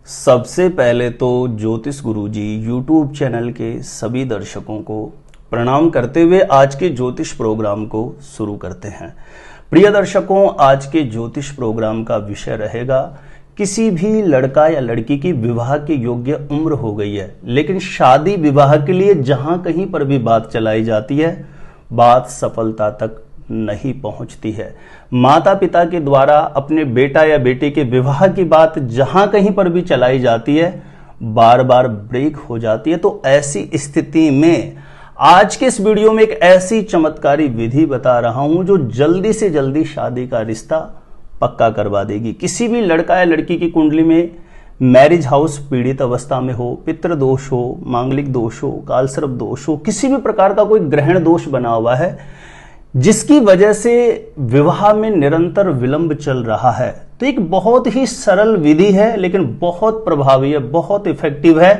सबसे पहले तो ज्योतिष गुरुजी यूट्यूब चैनल के सभी दर्शकों को प्रणाम करते हुए आज के ज्योतिष प्रोग्राम को शुरू करते हैं। प्रिय दर्शकों, आज के ज्योतिष प्रोग्राम का विषय रहेगा किसी भी लड़का या लड़की की विवाह की योग्य उम्र हो गई है, लेकिन शादी विवाह के लिए जहां कहीं पर भी बात चलाई जाती है, बात सफलता तक नहीं पहुंचती है। माता पिता के द्वारा अपने बेटा या बेटी के विवाह की बात जहां कहीं पर भी चलाई जाती है, बार बार ब्रेक हो जाती है। तो ऐसी स्थिति में आज के इस वीडियो में एक ऐसी चमत्कारी विधि बता रहा हूं जो जल्दी से जल्दी शादी का रिश्ता पक्का करवा देगी। किसी भी लड़का या लड़की की कुंडली में मैरिज हाउस पीड़ित अवस्था में हो, पितृ दोष हो, मांगलिक दोष हो, कालसर्प दोष हो, किसी भी प्रकार का कोई ग्रहण दोष बना हुआ है जिसकी वजह से विवाह में निरंतर विलंब चल रहा है, तो एक बहुत ही सरल विधि है लेकिन बहुत प्रभावी है, बहुत इफेक्टिव है।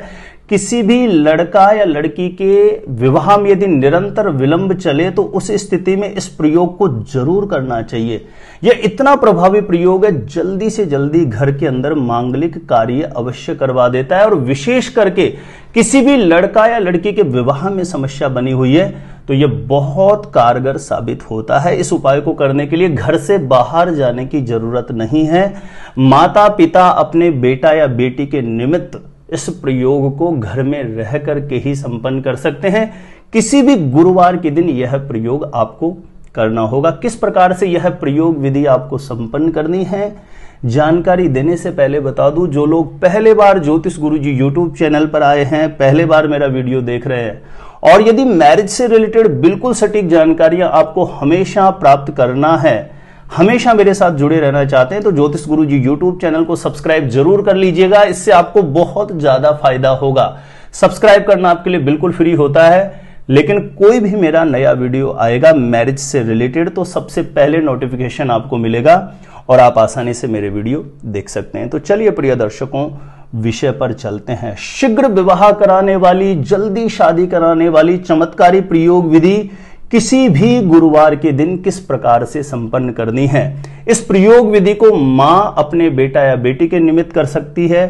किसी भी लड़का या लड़की के विवाह में यदि निरंतर विलंब चले तो उस स्थिति में इस प्रयोग को जरूर करना चाहिए। यह इतना प्रभावी प्रयोग है, जल्दी से जल्दी घर के अंदर मांगलिक कार्य अवश्य करवा देता है। और विशेष करके किसी भी लड़का या लड़की के विवाह में समस्या बनी हुई है तो यह बहुत कारगर साबित होता है। इस उपाय को करने के लिए घर से बाहर जाने की जरूरत नहीं है। माता पिता अपने बेटा या बेटी के निमित्त इस प्रयोग को घर में रह करके ही संपन्न कर सकते हैं। किसी भी गुरुवार के दिन यह प्रयोग आपको करना होगा। किस प्रकार से यह प्रयोग विधि आपको संपन्न करनी है, जानकारी देने से पहले बता दूं, जो लोग पहले बार ज्योतिष गुरुजी यूट्यूब चैनल पर आए हैं, पहले बार मेरा वीडियो देख रहे हैं और यदि मैरिज से रिलेटेड बिल्कुल सटीक जानकारियां आपको हमेशा प्राप्त करना है, हमेशा मेरे साथ जुड़े रहना चाहते हैं, तो ज्योतिष गुरुजी यूट्यूब चैनल को सब्सक्राइब जरूर कर लीजिएगा। इससे आपको बहुत ज्यादा फायदा होगा। सब्सक्राइब करना आपके लिए बिल्कुल फ्री होता है, लेकिन कोई भी मेरा नया वीडियो आएगा मैरिज से रिलेटेड तो सबसे पहले नोटिफिकेशन आपको मिलेगा और आप आसानी से मेरे वीडियो देख सकते हैं। तो चलिए प्रिय दर्शकों, विषय पर चलते हैं। शीघ्र विवाह कराने वाली, जल्दी शादी कराने वाली चमत्कारी प्रयोग विधि किसी भी गुरुवार के दिन किस प्रकार से संपन्न करनी है। इस प्रयोग विधि को मां अपने बेटा या बेटी के निमित्त कर सकती है,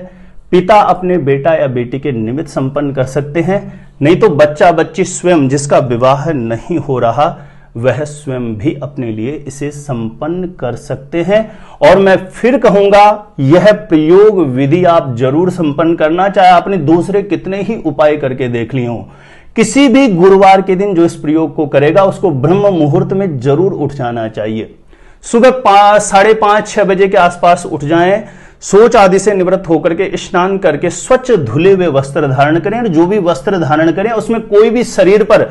पिता अपने बेटा या बेटी के निमित्त संपन्न कर सकते हैं, नहीं तो बच्चा बच्ची स्वयं जिसका विवाह नहीं हो रहा वह स्वयं भी अपने लिए इसे संपन्न कर सकते हैं। और मैं फिर कहूंगा, यह प्रयोग विधि आप जरूर संपन्न करना, चाहे आपने दूसरे कितने ही उपाय करके देख लिए हों। किसी भी गुरुवार के दिन जो इस प्रयोग को करेगा उसको ब्रह्म मुहूर्त में जरूर उठ जाना चाहिए। सुबह 5:30-6 बजे के आसपास उठ जाएं, सोच आदि से निवृत्त होकर के स्नान करके स्वच्छ धुले हुए वस्त्र धारण करें। और जो भी वस्त्र धारण करें उसमें कोई भी शरीर पर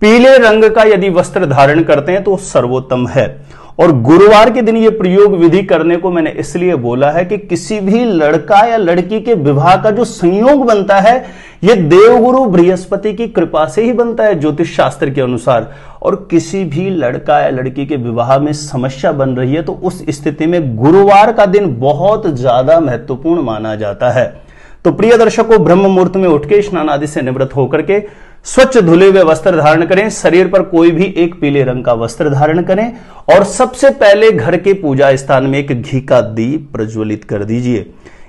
पीले रंग का यदि वस्त्र धारण करते हैं तो सर्वोत्तम है। और गुरुवार के दिन ये प्रयोग विधि करने को मैंने इसलिए बोला है कि किसी भी लड़का या लड़की के विवाह का जो संयोग बनता है ये देवगुरु बृहस्पति की कृपा से ही बनता है ज्योतिष शास्त्र के अनुसार। और किसी भी लड़का या लड़की के विवाह में समस्या बन रही है तो उस स्थिति में गुरुवार का दिन बहुत ज्यादा महत्वपूर्ण माना जाता है। तो प्रिय दर्शकों, ब्रह्म मुहूर्त में उठ के स्नान आदि से निवृत्त होकर के स्वच्छ धुले हुए वस्त्र धारण करें, शरीर पर कोई भी एक पीले रंग का वस्त्र धारण करें और सबसे पहले घर के पूजा स्थान में एक घी का दीप प्रज्वलित कर दीजिए।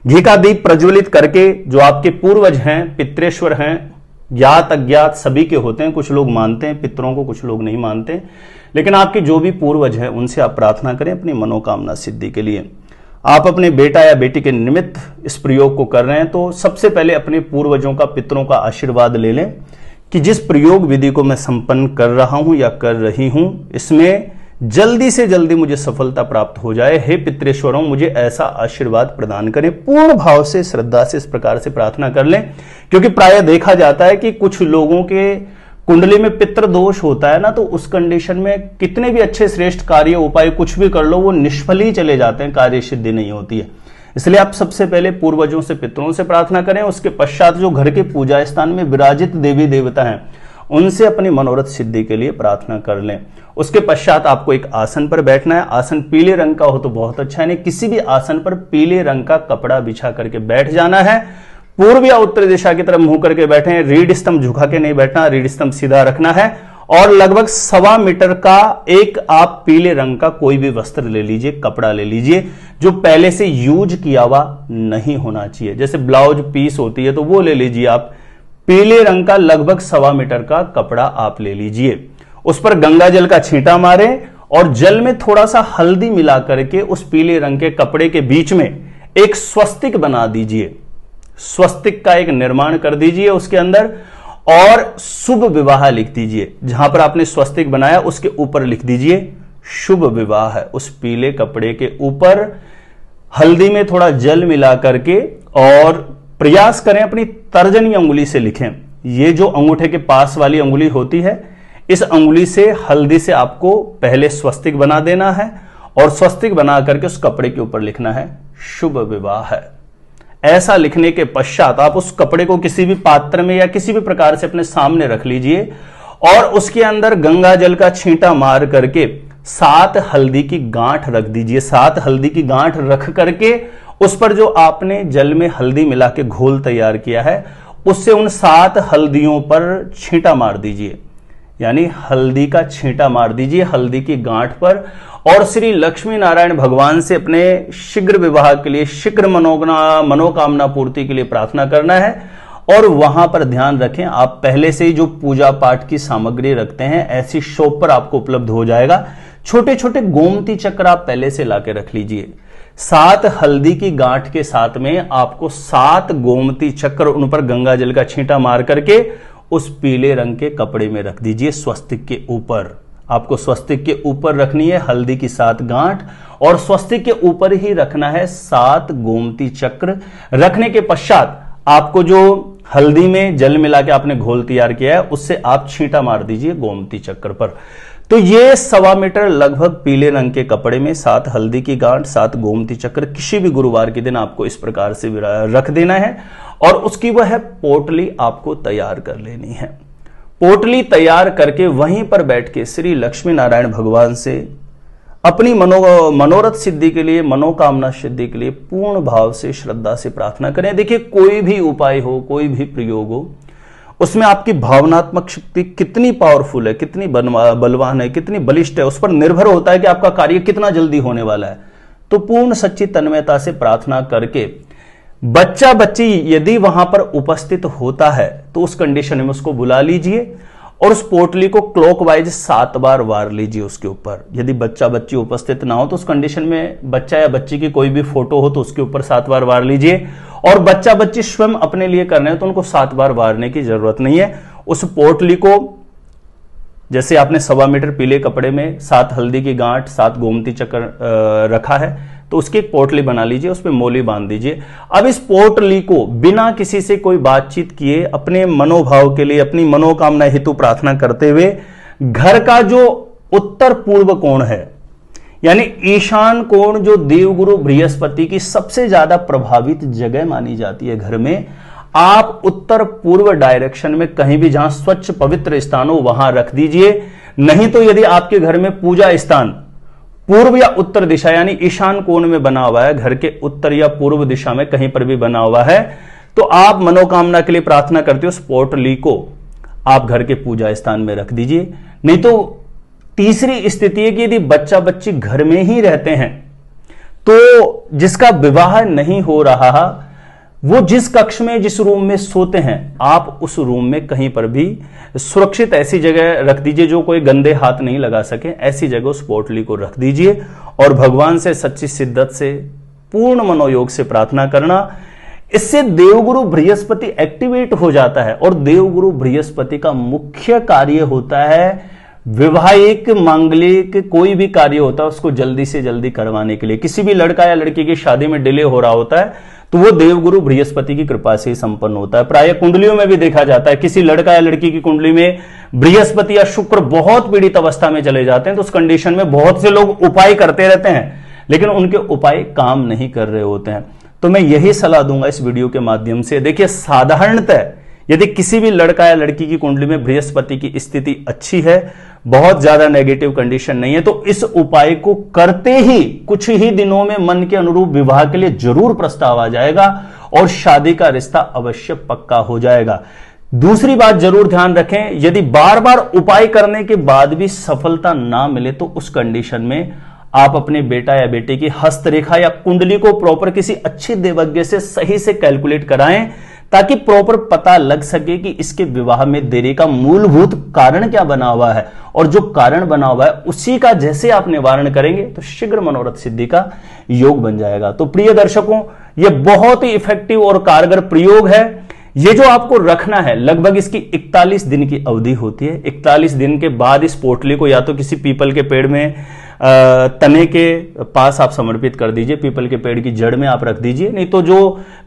घी का दीप प्रज्वलित करके जो आपके पूर्वज हैं, पितृेश्वर हैं, ज्ञात अज्ञात सभी के होते हैं, कुछ लोग मानते हैं पितरों को, कुछ लोग नहीं मानते, लेकिन आपके जो भी पूर्वज हैं उनसे आप प्रार्थना करें अपनी मनोकामना सिद्धि के लिए। आप अपने बेटा या बेटी के निमित्त इस प्रयोग को कर रहे हैं तो सबसे पहले अपने पूर्वजों का, पितरों का आशीर्वाद ले लें कि जिस प्रयोग विधि को मैं संपन्न कर रहा हूं या कर रही हूं इसमें जल्दी से जल्दी मुझे सफलता प्राप्त हो जाए। हे पितृेश्वरों, मुझे ऐसा आशीर्वाद प्रदान करें। पूर्ण भाव से, श्रद्धा से इस प्रकार से प्रार्थना कर लें, क्योंकि प्रायः देखा जाता है कि कुछ लोगों के कुंडली में पितृ दोष होता है ना, तो उस कंडीशन में कितने भी अच्छे श्रेष्ठ कार्य उपाय कुछ भी कर लो वो निष्फल ही चले जाते हैं, कार्य सिद्धि नहीं होती है। इसलिए आप सबसे पहले पूर्वजों से, पितरों से प्रार्थना करें। उसके पश्चात जो घर के पूजा स्थान में विराजित देवी देवता हैं उनसे अपनी मनोरथ सिद्धि के लिए प्रार्थना कर लें। उसके पश्चात आपको एक आसन पर बैठना है। आसन पीले रंग का हो तो बहुत अच्छा है, नहीं किसी भी आसन पर पीले रंग का कपड़ा बिछा करके बैठ जाना है। पूर्व या उत्तर दिशा की तरफ मुंह करके बैठे, रीढ़ स्तंभ झुका के नहीं बैठना, रीढ़ स्तंभ सीधा रखना है और लगभग 1.25 मीटर का एक आप पीले रंग का कोई भी वस्त्र ले लीजिए, कपड़ा ले लीजिए, जो पहले से यूज किया हुआ नहीं होना चाहिए। जैसे ब्लाउज पीस होती है तो वो ले लीजिए आप, पीले रंग का लगभग 1.25 मीटर का कपड़ा आप ले लीजिए। उस पर गंगा जल का छींटा मारें और जल में थोड़ा सा हल्दी मिला करके उस पीले रंग के कपड़े के बीच में एक स्वस्तिक बना दीजिए, स्वस्तिक का एक निर्माण कर दीजिए उसके अंदर, और शुभ विवाह लिख दीजिए। जहां पर आपने स्वस्तिक बनाया उसके ऊपर लिख दीजिए शुभ विवाह है। उस पीले कपड़े के ऊपर हल्दी में थोड़ा जल मिला करके, और प्रयास करें अपनी तर्जनी अंगुली से लिखें। ये जो अंगूठे के पास वाली अंगुली होती है, इस अंगुली से हल्दी से आपको पहले स्वस्तिक बना देना है, और स्वस्तिक बना करके उस कपड़े के ऊपर लिखना है शुभ विवाह है। ऐसा लिखने के पश्चात आप उस कपड़े को किसी भी पात्र में या किसी भी प्रकार से अपने सामने रख लीजिए, और उसके अंदर गंगा जल का छींटा मार करके 7 हल्दी की गांठ रख दीजिए। 7 हल्दी की गांठ रख करके उस पर जो आपने जल में हल्दी मिला के घोल तैयार किया है, उससे उन 7 हल्दियों पर छींटा मार दीजिए, यानी हल्दी का छींटा मार दीजिए हल्दी की गांठ पर, और श्री लक्ष्मी नारायण भगवान से अपने शीघ्र विवाह के लिए, शीघ्र मनोकामना पूर्ति के लिए प्रार्थना करना है। और वहां पर ध्यान रखें, आप पहले से ही जो पूजा पाठ की सामग्री रखते हैं ऐसी शॉप पर आपको उपलब्ध हो जाएगा। छोटे छोटे गोमती चक्र आप पहले से लाके रख लीजिए। 7 हल्दी की गांठ के साथ में आपको 7 गोमती चक्र, उन पर गंगा जल का छींटा मार करके उस पीले रंग के कपड़े में रख दीजिए स्वस्तिक के ऊपर। आपको स्वस्तिक के ऊपर रखनी है हल्दी की 7 गांठ, और स्वस्तिक के ऊपर ही रखना है 7 गोमती चक्र। रखने के पश्चात आपको जो हल्दी में जल मिला के आपने घोल तैयार किया है, उससे आप छींटा मार दीजिए गोमती चक्र पर। तो ये 1.25 मीटर लगभग पीले रंग के कपड़े में 7 हल्दी की गांठ, 7 गोमती चक्र, किसी भी गुरुवार के दिन आपको इस प्रकार से रख देना है, और उसकी वह पोटली आपको तैयार कर लेनी है। पोटली तैयार करके वहीं पर बैठ के श्री लक्ष्मी नारायण भगवान से अपनी मनोरथ सिद्धि के लिए, मनोकामना सिद्धि के लिए पूर्ण भाव से, श्रद्धा से प्रार्थना करें। देखिए, कोई भी उपाय हो, कोई भी प्रयोग हो, उसमें आपकी भावनात्मक शक्ति कितनी पावरफुल है, कितनी बलवान है, कितनी बलिष्ठ है, उस पर निर्भर होता है कि आपका कार्य कितना जल्दी होने वाला है। तो पूर्ण सच्ची तन्मयता से प्रार्थना करके बच्चा बच्ची यदि वहां पर उपस्थित होता है तो उस कंडीशन में उसको बुला लीजिए, और उस पोटली को क्लॉकवाइज 7 बार वार लीजिए उसके ऊपर। यदि बच्चा बच्ची उपस्थित ना हो तो उस कंडीशन में बच्चा या बच्ची की कोई भी फोटो हो तो उसके ऊपर 7 बार वार लीजिए, और बच्चा बच्ची स्वयं अपने लिए कर रहे हैं तो उनको 7 बार वारने की जरूरत नहीं है। उस पोटली को जैसे आपने 1.25 मीटर पीले कपड़े में 7 हल्दी की गांठ, 7 गोमती चक्र रखा है, तो उसकी एक पोटली बना लीजिए, उस पर मोली बांध दीजिए। अब इस पोटली को बिना किसी से कोई बातचीत किए, अपने मनोभाव के लिए, अपनी मनोकामना हेतु प्रार्थना करते हुए, घर का जो उत्तर पूर्व कोण है, यानी ईशान कोण, जो देवगुरु बृहस्पति की सबसे ज्यादा प्रभावित जगह मानी जाती है घर में, आप उत्तर पूर्व डायरेक्शन में कहीं भी जहां स्वच्छ पवित्र स्थान हो वहां रख दीजिए। नहीं तो यदि आपके घर में पूजा स्थान पूर्व या उत्तर दिशा यानी ईशान कोण में बना हुआ है, घर के उत्तर या पूर्व दिशा में कहीं पर भी बना हुआ है, तो आप मनोकामना के लिए प्रार्थना करते हो, उस पोटली को आप घर के पूजा स्थान में रख दीजिए। नहीं तो तीसरी स्थिति है कि यदि बच्चा बच्ची घर में ही रहते हैं तो जिसका विवाह नहीं हो रहा, वो जिस कक्ष में, जिस रूम में सोते हैं, आप उस रूम में कहीं पर भी सुरक्षित ऐसी जगह रख दीजिए जो कोई गंदे हाथ नहीं लगा सके। ऐसी जगह उस पोटली को रख दीजिए, और भगवान से सच्ची शिद्दत से, पूर्ण मनोयोग से प्रार्थना करना। इससे देवगुरु बृहस्पति एक्टिवेट हो जाता है, और देवगुरु बृहस्पति का मुख्य कार्य होता है विवाहिक, मांगलिक, कोई भी कार्य होता है उसको जल्दी से जल्दी करवाने के लिए। किसी भी लड़का या लड़की की शादी में डिले हो रहा होता है तो वो देवगुरु बृहस्पति की कृपा से ही संपन्न होता है। प्राय कुंडलियों में भी देखा जाता है, किसी लड़का या लड़की की कुंडली में बृहस्पति या शुक्र बहुत पीड़ित अवस्था में चले जाते हैं, तो उस कंडीशन में बहुत से लोग उपाय करते रहते हैं, लेकिन उनके उपाय काम नहीं कर रहे होते हैं। तो मैं यही सलाह दूंगा इस वीडियो के माध्यम से। देखिए, साधारणतः यदि किसी भी लड़का या लड़की की कुंडली में बृहस्पति की स्थिति अच्छी है, बहुत ज्यादा नेगेटिव कंडीशन नहीं है, तो इस उपाय को करते ही कुछ ही दिनों में मन के अनुरूप विवाह के लिए जरूर प्रस्ताव आ जाएगा, और शादी का रिश्ता अवश्य पक्का हो जाएगा। दूसरी बात जरूर ध्यान रखें, यदि बार बार उपाय करने के बाद भी सफलता ना मिले तो उस कंडीशन में आप अपने बेटा या बेटे की हस्तरेखा या कुंडली को प्रॉपर किसी अच्छे देवज्ञ से सही से कैलकुलेट कराएं, ताकि प्रॉपर पता लग सके कि इसके विवाह में देरी का मूलभूत कारण क्या बना हुआ है, और जो कारण बना हुआ है उसी का जैसे आप निवारण करेंगे तो शीघ्र मनोरथ सिद्धि का योग बन जाएगा। तो प्रिय दर्शकों, यह बहुत ही इफेक्टिव और कारगर प्रयोग है। ये जो आपको रखना है, लगभग इसकी 41 दिन की अवधि होती है। 41 दिन के बाद इस पोटली को या तो किसी पीपल के पेड़ में तने के पास आप समर्पित कर दीजिए, पीपल के पेड़ की जड़ में आप रख दीजिए, नहीं तो जो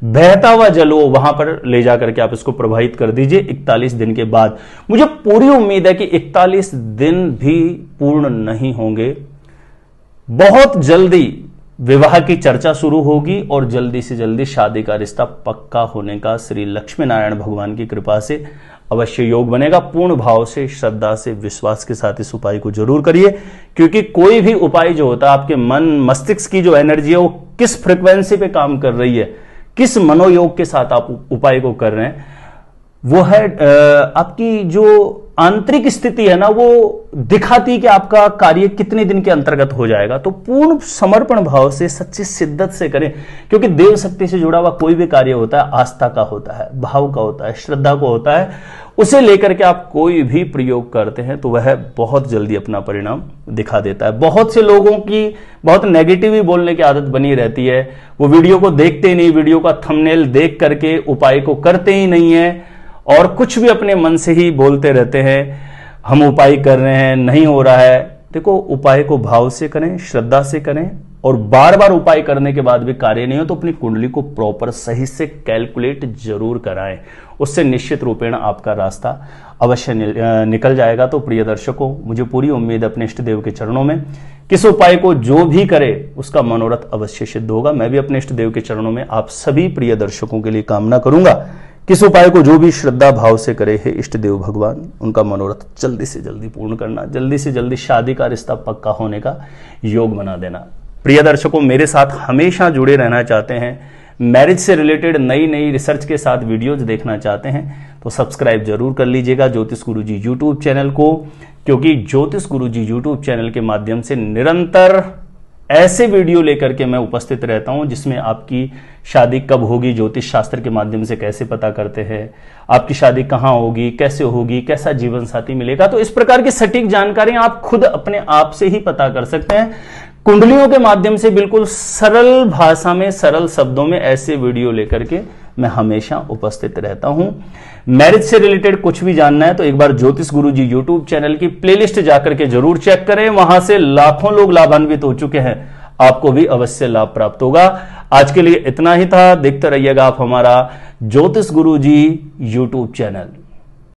बहता हुआ जल हो वहां पर ले जाकर के आप इसको प्रवाहित कर दीजिए 41 दिन के बाद। मुझे पूरी उम्मीद है कि 41 दिन भी पूर्ण नहीं होंगे, बहुत जल्दी विवाह की चर्चा शुरू होगी और जल्दी से जल्दी शादी का रिश्ता पक्का होने का श्री लक्ष्मी नारायण भगवान की कृपा से अवश्य योग बनेगा। पूर्ण भाव से, श्रद्धा से, विश्वास के साथ इस उपाय को जरूर करिए, क्योंकि कोई भी उपाय जो होता है आपके मन मस्तिष्क की जो एनर्जी है वो किस फ्रिक्वेंसी पे काम कर रही है, किस मनोयोग के साथ आप उपाय को कर रहे हैं, वो है आपकी जो आंतरिक स्थिति है ना, वो दिखाती कि आपका कार्य कितने दिन के अंतर्गत हो जाएगा। तो पूर्ण समर्पण भाव से, सच्ची शिद्दत से करें, क्योंकि देव शक्ति से जुड़ा हुआ कोई भी कार्य होता है आस्था का होता है, भाव का होता है, श्रद्धा को होता है। उसे लेकर के आप कोई भी प्रयोग करते हैं तो वह बहुत जल्दी अपना परिणाम दिखा देता है। बहुत से लोगों की बहुत नेगेटिव ही बोलने की आदत बनी रहती है, वो वीडियो को देखते ही नहीं, वीडियो का थंबनेल देख करके उपाय को करते ही नहीं है और कुछ भी अपने मन से ही बोलते रहते हैं, हम उपाय कर रहे हैं, नहीं हो रहा है। देखो, उपाय को भाव से करें, श्रद्धा से करें, और बार बार उपाय करने के बाद भी कार्य नहीं हो तो अपनी कुंडली को प्रॉपर सही से कैलकुलेट जरूर कराएं, उससे निश्चित रूपेण आपका रास्ता अवश्य निकल जाएगा। तो प्रिय दर्शकों, मुझे पूरी उम्मीद अपने इष्ट देव के चरणों में, किस उपाय को जो भी करे उसका मनोरथ अवश्य सिद्ध होगा। मैं भी अपने इष्ट देव के चरणों में आप सभी प्रिय दर्शकों के लिए कामना करूंगा, किस उपाय को जो भी श्रद्धा भाव से करे है इष्ट देव भगवान, उनका मनोरथ जल्दी से जल्दी पूर्ण करना, जल्दी से जल्दी शादी का रिश्ता पक्का होने का योग बना देना। प्रिय दर्शकों, मेरे साथ हमेशा जुड़े रहना चाहते हैं, मैरिज से रिलेटेड नई नई रिसर्च के साथ वीडियोज देखना चाहते हैं तो सब्सक्राइब जरूर कर लीजिएगा ज्योतिष गुरुजी यूट्यूब चैनल को, क्योंकि ज्योतिष गुरुजी यूट्यूब चैनल के माध्यम से निरंतर ऐसे वीडियो लेकर के मैं उपस्थित रहता हूं जिसमें आपकी शादी कब होगी, ज्योतिष शास्त्र के माध्यम से कैसे पता करते हैं, आपकी शादी कहां होगी, कैसे होगी, कैसा जीवन साथी मिलेगा। तो इस प्रकार की सटीक जानकारी आप खुद अपने आप से ही पता कर सकते हैं। कुंडलियों के माध्यम से बिल्कुल सरल भाषा में, सरल शब्दों में ऐसे वीडियो लेकर के मैं हमेशा उपस्थित रहता हूं। मैरिज से रिलेटेड कुछ भी जानना है तो एक बार ज्योतिष गुरुजी यूट्यूब चैनल की प्लेलिस्ट जाकर के जरूर चेक करें, वहां से लाखों लोग लाभान्वित हो चुके हैं, आपको भी अवश्य लाभ प्राप्त होगा। आज के लिए इतना ही था, देखते रहिएगा आप हमारा ज्योतिष गुरुजी यूट्यूब चैनल।